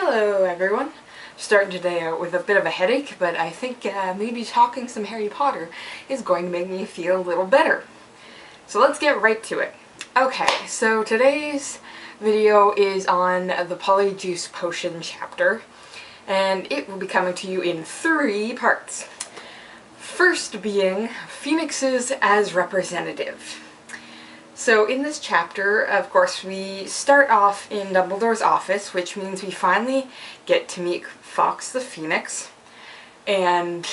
Hello everyone! Starting today out with a bit of a headache, but I think maybe talking some Harry Potter is going to make me feel a little better. So let's get right to it. Okay, so today's video is on the Polyjuice Potion chapter, and it will be coming to you in 3 parts. First being Phoenixes as representative. So in this chapter, of course, we start off in Dumbledore's office, which means we finally get to meet Fawkes the Phoenix, and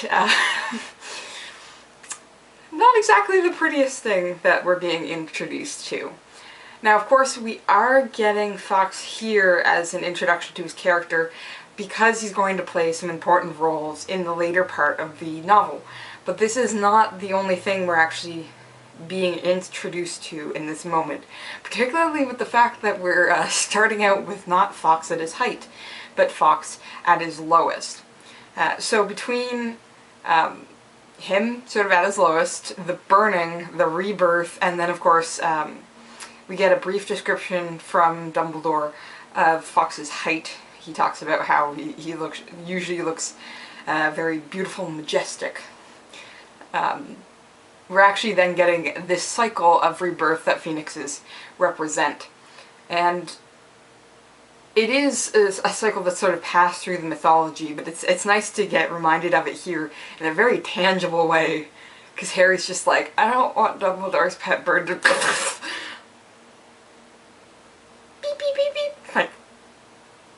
not exactly the prettiest thing that we're being introduced to. Now, of course, we are getting Fawkes here as an introduction to his character because he's going to play some important roles in the later part of the novel. But this is not the only thing we're actually being introduced to in this moment, particularly with the fact that we're starting out with not Fawkes at his height, but Fawkes at his lowest. So between him sort of at his lowest, the burning, the rebirth, and then of course we get a brief description from Dumbledore of Fawkes' height. He talks about how he usually looks very beautiful and majestic. We're actually then getting this cycle of rebirth that Phoenixes represent. And it is a cycle that's sort of passed through the mythology, but it's nice to get reminded of it here in a very tangible way, because Harry's just like, I don't want Dumbledore's pet bird to beep beep beep beep.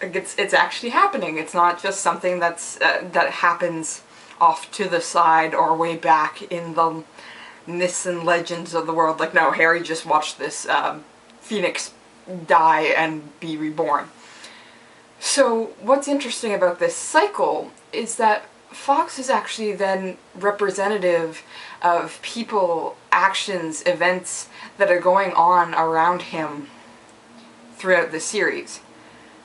Like it's actually happening. It's not just something that's that happens off to the side or way back in the myths and legends of the world. Like, no, Harry just watched this phoenix die and be reborn. So what's interesting about this cycle is that Fawkes is actually then representative of people, actions, events that are going on around him throughout the series.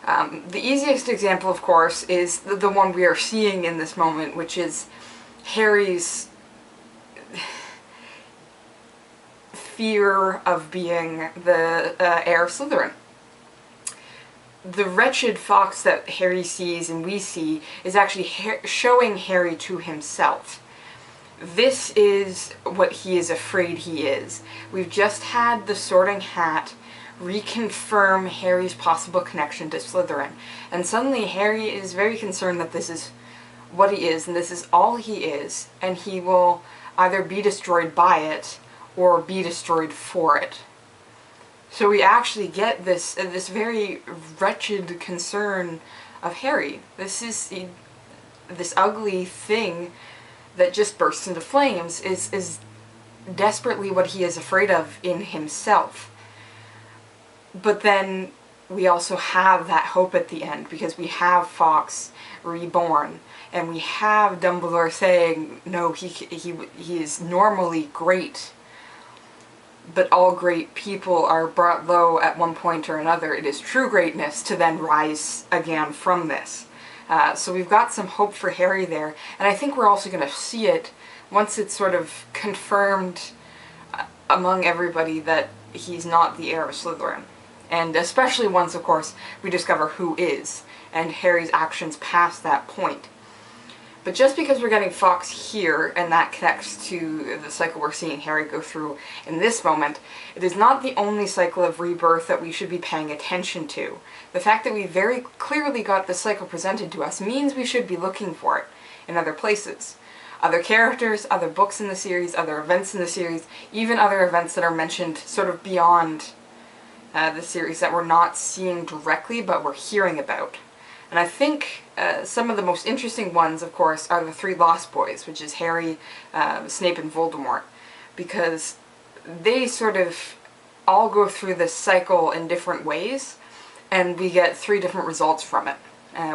The easiest example, of course, is the one we are seeing in this moment, which is Harry's fear of being the heir of Slytherin. The wretched Fawkes that Harry sees and we see is actually showing Harry to himself. This is what he is afraid he is. We've just had the Sorting Hat reconfirm Harry's possible connection to Slytherin, and suddenly Harry is very concerned that this is what he is and this is all he is, and he will either be destroyed by it or be destroyed for it. So we actually get this very wretched concern of Harry. This is this ugly thing that just bursts into flames is desperately what he is afraid of in himself. But then we also have that hope at the end, because we have Fawkes reborn, and we have Dumbledore saying, no, he is normally great, but all great people are brought low at one point or another. It is true greatness to then rise again from this. So we've got some hope for Harry there, and I think we're also going to see it once it's sort of confirmed among everybody that he's not the heir of Slytherin. And especially once, of course, we discover who is, and Harry's actions past that point. But just because we're getting Fawkes here, and that connects to the cycle we're seeing Harry go through in this moment, it is not the only cycle of rebirth that we should be paying attention to. The fact that we very clearly got this cycle presented to us means we should be looking for it in other places. Other characters, other books in the series, other events in the series, even other events that are mentioned sort of beyond the series that we're not seeing directly but we're hearing about. And I think some of the most interesting ones, of course, are the 3 Lost Boys, which is Harry, Snape, and Voldemort, because they sort of all go through this cycle in different ways, and we get 3 different results from it,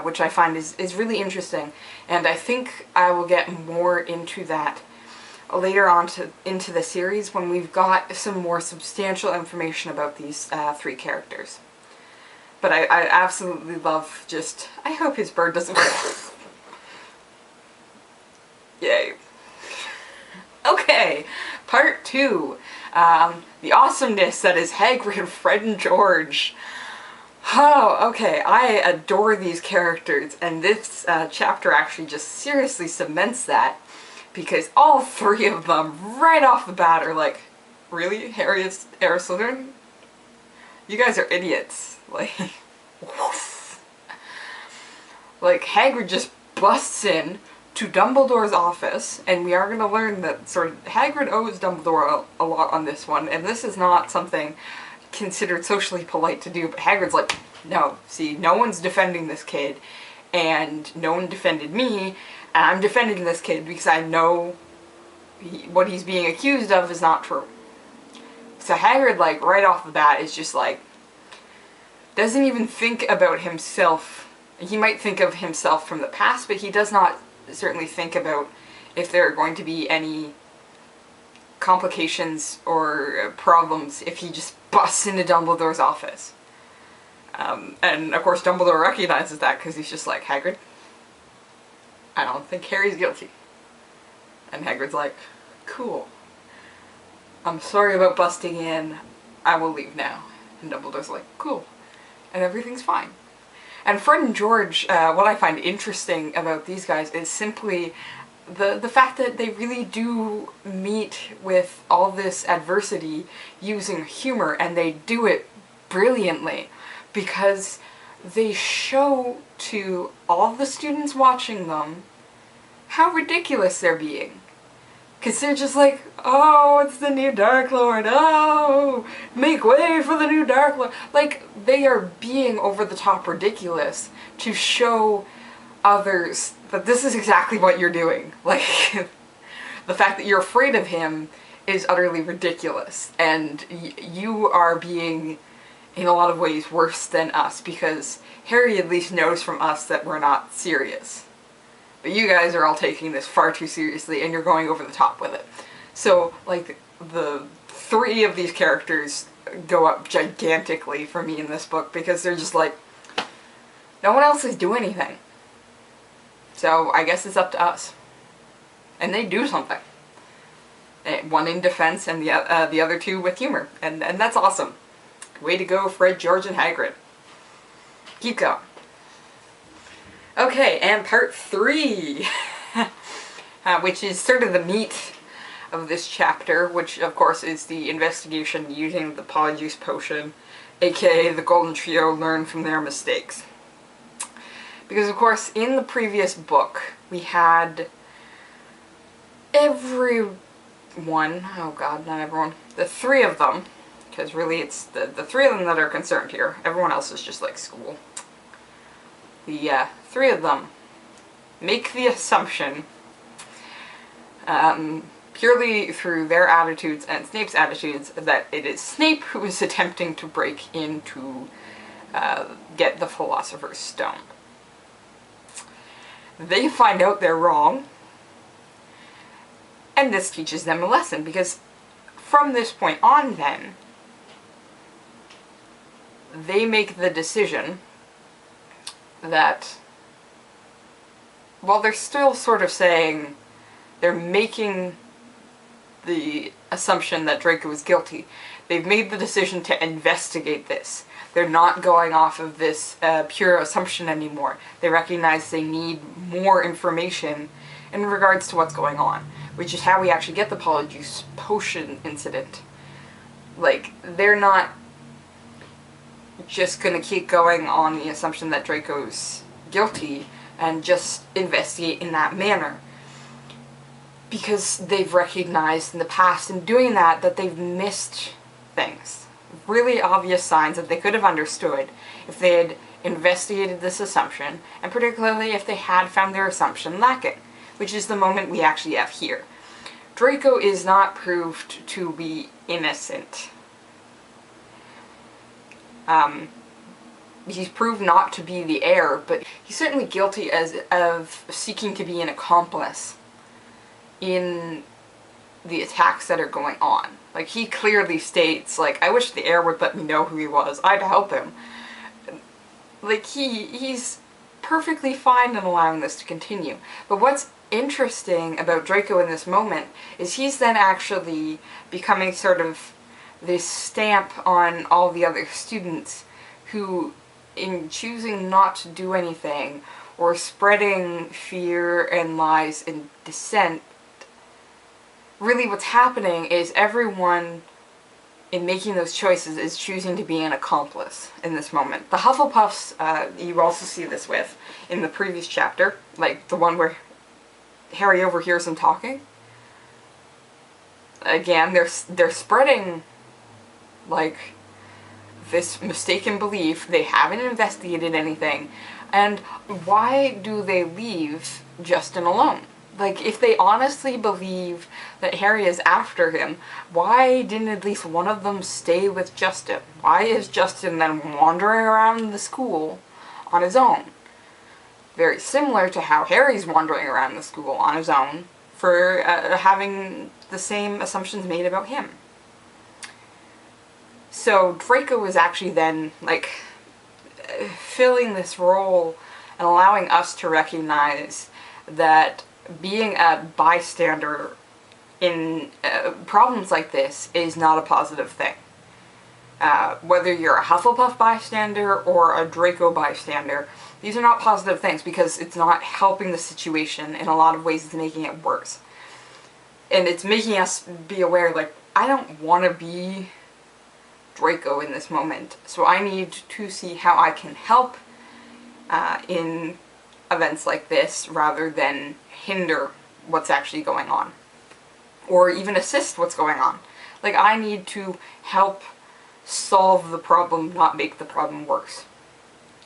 which I find is really interesting, and I think I will get more into that later on into the series when we've got some more substantial information about these 3 characters. But I absolutely love just, I hope his bird doesn't Yay. Okay, part 2. The awesomeness that is Hagrid, Fred, and George. Oh, okay, I adore these characters, and this chapter actually just seriously cements that, because all three of them, right off the bat, are like, really? Harry is Heir Slytherin? You guys are idiots. Like, woof. Like, Hagrid just busts in to Dumbledore's office, and we are going to learn that sort of Hagrid owes Dumbledore a lot on this one, and this is not something considered socially polite to do, but Hagrid's like, no, see, no one's defending this kid, and no one defended me, and I'm defending this kid because I know what he's being accused of is not true. So Hagrid, like, right off the bat is just like, doesn't even think about himself. He might think of himself from the past, but he does not certainly think about if there are going to be any complications or problems if he just busts into Dumbledore's office. And of course Dumbledore recognizes that because he's just like, Hagrid, I don't think Harry's guilty. And Hagrid's like, cool. I'm sorry about busting in. I will leave now. And Dumbledore's like, cool. And everything's fine. And Fred and George, what I find interesting about these guys is simply the fact that they really do meet with all this adversity using humor, and they do it brilliantly because they show to all the students watching them how ridiculous they're being. Because they're just like, oh, it's the new Dark Lord, oh, make way for the new Dark Lord. Like, they are being over the top ridiculous to show others that this is exactly what you're doing. Like, the fact that you're afraid of him is utterly ridiculous, and you are being, in a lot of ways, worse than us, because Harry at least knows from us that we're not serious. But you guys are all taking this far too seriously, and you're going over the top with it. So, like, the three of these characters go up gigantically for me in this book, because they're just like, no one else is doing anything. So I guess it's up to us. And they do something. One in defense and the other two with humor. And that's awesome. Way to go, Fred, George, and Hagrid. Keep going. Okay, and part 3. Which is sort of the meat of this chapter, which of course is the investigation using the Polyjuice Potion, aka the Golden Trio learn from their mistakes. Because of course in the previous book we had everyone, oh god, not everyone, the three of them, because really it's the three of them that are concerned here, everyone else is just like school. The three of them make the assumption, purely through their attitudes and Snape's attitudes, that it is Snape who is attempting to break in to get the Philosopher's Stone. They find out they're wrong, and this teaches them a lesson, because from this point on then, they make the decision that, while they're still sort of saying, they're making the assumption that Draco is guilty, they've made the decision to investigate this. They're not going off of this pure assumption anymore. They recognize they need more information in regards to what's going on, which is how we actually get the Polyjuice Potion incident. Like, they're not just gonna keep going on the assumption that Draco's guilty and just investigate in that manner, because they've recognized in the past in doing that they've missed things. Really obvious signs that they could have understood if they had investigated this assumption, and particularly if they had found their assumption lacking, which is the moment we actually have here. Draco is not proved to be innocent. He's proved not to be the heir, but he's certainly guilty of seeking to be an accomplice in the attacks that are going on. Like, he clearly states, like, I wish the heir would let me know who he was. I'd help him. Like, he's perfectly fine in allowing this to continue. But what's interesting about Draco in this moment is he's then actually becoming sort of this stamp on all the other students who in choosing not to do anything or spreading fear and lies and dissent, really what's happening is everyone in making those choices is choosing to be an accomplice in this moment. The Hufflepuffs, you also see this with in the previous chapter, like the one where Harry overhears them talking. Again, they're spreading, like, this mistaken belief. They haven't investigated anything. And why do they leave Justin alone? Like, if they honestly believe that Harry is after him, why didn't at least one of them stay with Justin? Why is Justin then wandering around the school on his own? Very similar to how Harry's wandering around the school on his own for having the same assumptions made about him. So Draco is actually then, like, filling this role and allowing us to recognize that being a bystander in problems like this is not a positive thing. Whether you're a Hufflepuff bystander or a Draco bystander, these are not positive things because it's not helping the situation. In a lot of ways, it's making it worse. And it's making us be aware, like, I don't want to be Draco in this moment, so I need to see how I can help in events like this rather than hinder what's actually going on, or even assist what's going on. Like, I need to help solve the problem, not make the problem worse.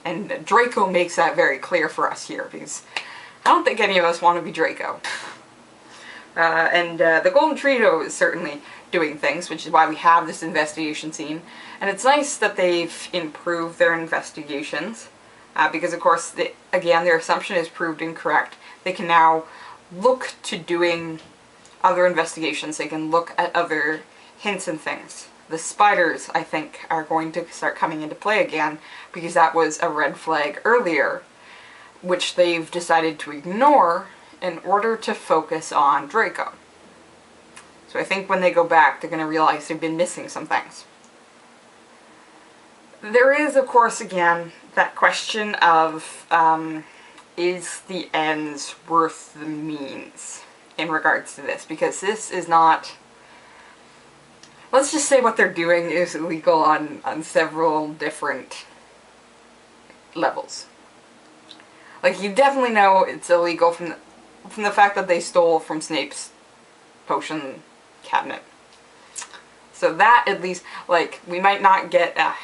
And Draco makes that very clear for us here, because I don't think any of us want to be Draco. The Golden Trio is certainly doing things, which is why we have this investigation scene. And it's nice that they've improved their investigations, because of course, again, their assumption is proved incorrect. They can now look to doing other investigations. They can look at other hints and things. The spiders, I think, are going to start coming into play again, because that was a red flag earlier, which they've decided to ignore in order to focus on Draco. So I think when they go back, they're going to realize they've been missing some things. There is, of course, again, that question of, is the ends worth the means in regards to this? Because this is not... Let's just say what they're doing is illegal on several different levels. Like, you definitely know it's illegal from the fact that they stole from Snape's potion cabinet. So that, at least, like, we might not get a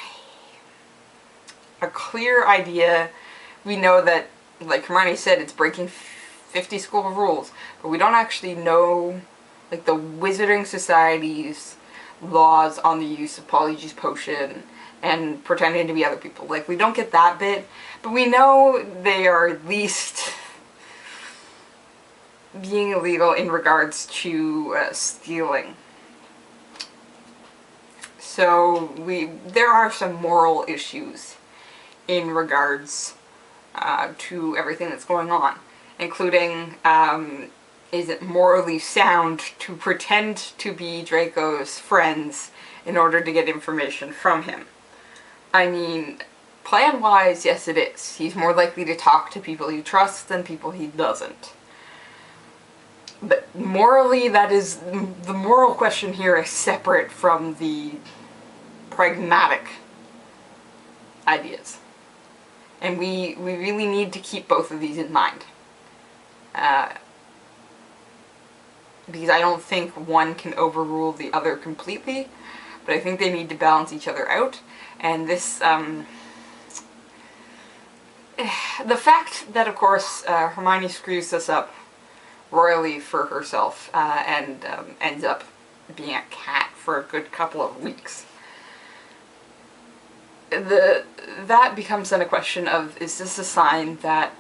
clear idea. We know that, like Hermione said, it's breaking 50 school rules, but we don't actually know, like, the Wizarding Society's laws on the use of Polyjuice Potion and pretending to be other people. Like, we don't get that bit, but we know they are at least being illegal in regards to stealing. So there are some moral issues in regards to everything that's going on, including is it morally sound to pretend to be Draco's friends in order to get information from him? I mean, plan-wise, yes it is. He's more likely to talk to people he trusts than people he doesn't. But morally, that is, the moral question here is separate from the pragmatic ideas. And we really need to keep both of these in mind. Because I don't think one can overrule the other completely, but I think they need to balance each other out. And this, the fact that, of course, Hermione screws this up royally for herself, and ends up being a cat for a good couple of weeks. That becomes then a question of, is this a sign that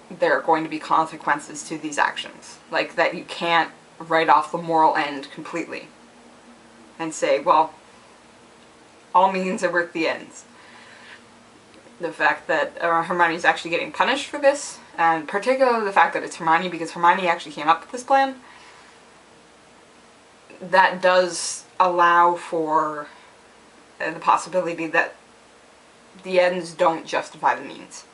there are going to be consequences to these actions? Like, that you can't write off the moral end completely and say, well, all means are worth the ends. The fact that Hermione's actually getting punished for this, and particularly the fact that it's Hermione, because Hermione actually came up with this plan, that does allow for the possibility that the ends don't justify the means.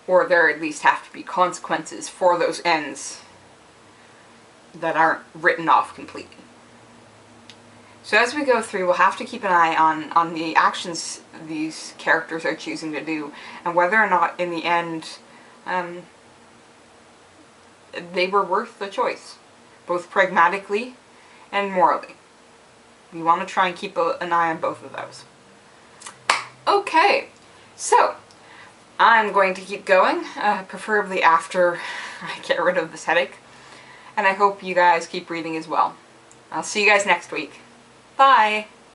Or there at least have to be consequences for those ends that aren't written off completely. So as we go through, we'll have to keep an eye on the actions these characters are choosing to do, and whether or not in the end they were worth the choice, both pragmatically and morally. We want to try and keep an eye on both of those. Okay, so I'm going to keep going, preferably after I get rid of this headache, and I hope you guys keep reading as well. I'll see you guys next week. Bye!